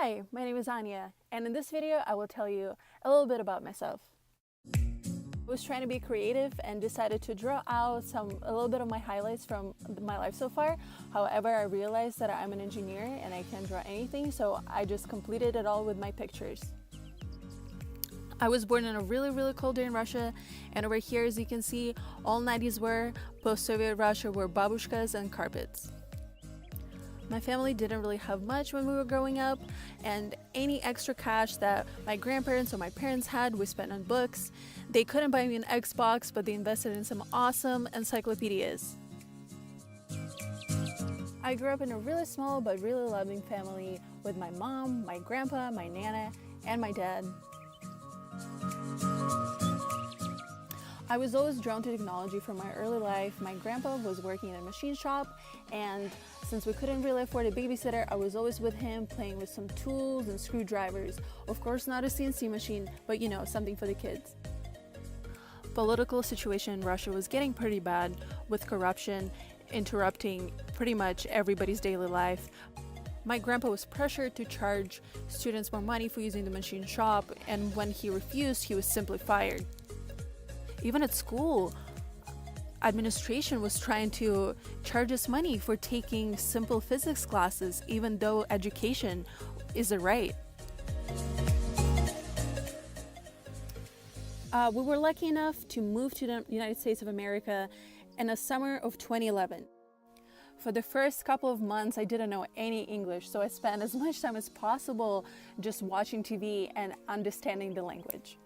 Hi, my name is Anya, and in this video I will tell you a little bit about myself. I was trying to be creative and decided to draw out a little bit of my highlights from my life so far. However, I realized that I'm an engineer and I can't draw anything, so I just completed it all with my pictures. I was born in a really cold day in Russia, and over here, as you can see, all 90s wear, post-Soviet Russia were babushkas and carpets. My family didn't really have much when we were growing up, and any extra cash that my grandparents or my parents had, we spent on books. They couldn't buy me an Xbox, but they invested in some awesome encyclopedias. I grew up in a really small but really loving family with my mom, my grandpa, my nana, and my dad. I was always drawn to technology from my early life. My grandpa was working in a machine shop, and since we couldn't really afford a babysitter, I was always with him playing with some tools and screwdrivers. Of course, not a CNC machine, but something for the kids. Political situation in Russia was getting pretty bad, with corruption interrupting pretty much everybody's daily life. My grandpa was pressured to charge students more money for using the machine shop, and when he refused, he was simply fired. Even at school, administration was trying to charge us money for taking simple physics classes, even though education is a right. We were lucky enough to move to the United States of America in the summer of 2011. For the first couple of months, I didn't know any English, so I spent as much time as possible just watching TV and understanding the language.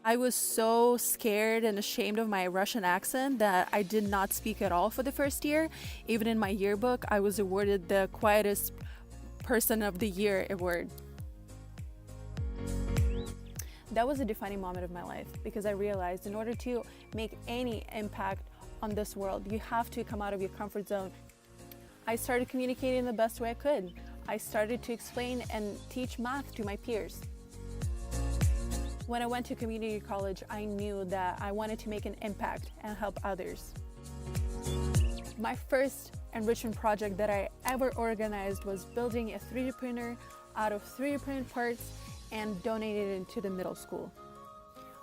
I was so scared and ashamed of my Russian accent that I did not speak at all for the first year. Even in my yearbook, I was awarded the quietest person of the year award. That was a defining moment of my life because I realized in order to make any impact on this world, you have to come out of your comfort zone. I started communicating the best way I could. I started to explain and teach math to my peers. When I went to community college, I knew that I wanted to make an impact and help others. My first enrichment project that I ever organized was building a 3D printer out of 3D printed parts and donated it to the middle school.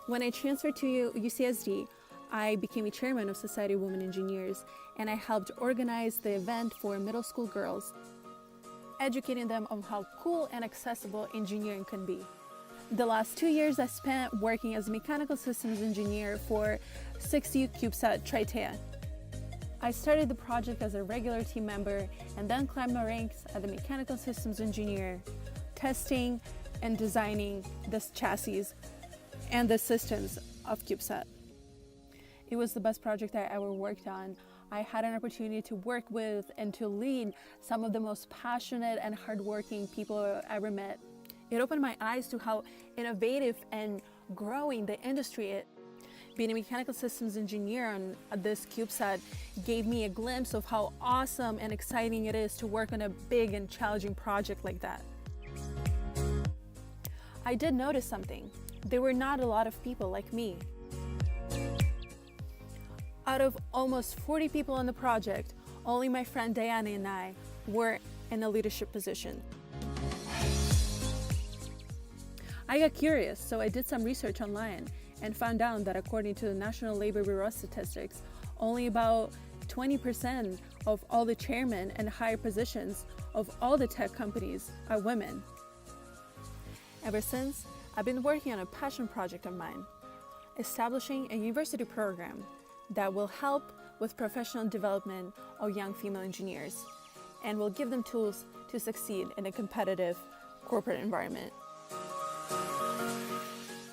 When I transferred to UCSD, I became a chairman of Society of Women Engineers, and I helped organize the event for middle school girls, educating them on how cool and accessible engineering can be. The last 2 years I spent working as a mechanical systems engineer for 6U CubeSat Tritea. I started the project as a regular team member and then climbed my ranks as a mechanical systems engineer, testing and designing the chassis and the systems of CubeSat. It was the best project I ever worked on. I had an opportunity to work with and to lead some of the most passionate and hardworking people I ever met. It opened my eyes to how innovative and growing the industry is. Being a mechanical systems engineer on this CubeSat gave me a glimpse of how awesome and exciting it is to work on a big and challenging project like that. I did notice something. There were not a lot of people like me. Out of almost 40 people on the project, only my friend Diana and I were in a leadership position. I got curious, so I did some research online and found out that according to the National Labor Bureau statistics, only about 20% of all the chairmen and higher positions of all the tech companies are women. Ever since, I've been working on a passion project of mine, establishing a university program that will help with professional development of young female engineers and will give them tools to succeed in a competitive corporate environment.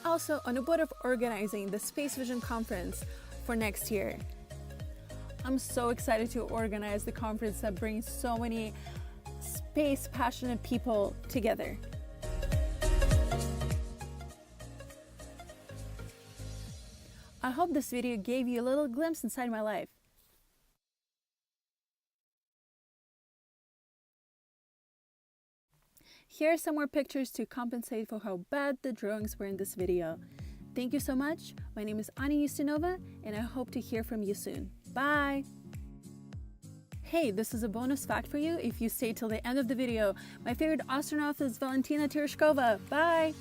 Also on the board of organizing the Space Vision Conference for next year. I'm so excited to organize the conference that brings so many space passionate people together. I hope this video gave you a little glimpse inside my life. Here are some more pictures to compensate for how bad the drawings were in this video. Thank you so much. My name is Anya Ustinova, and I hope to hear from you soon. Bye! hey, this is a bonus fact for you if you stay till the end of the video. My favorite astronaut is Valentina Tereshkova. Bye!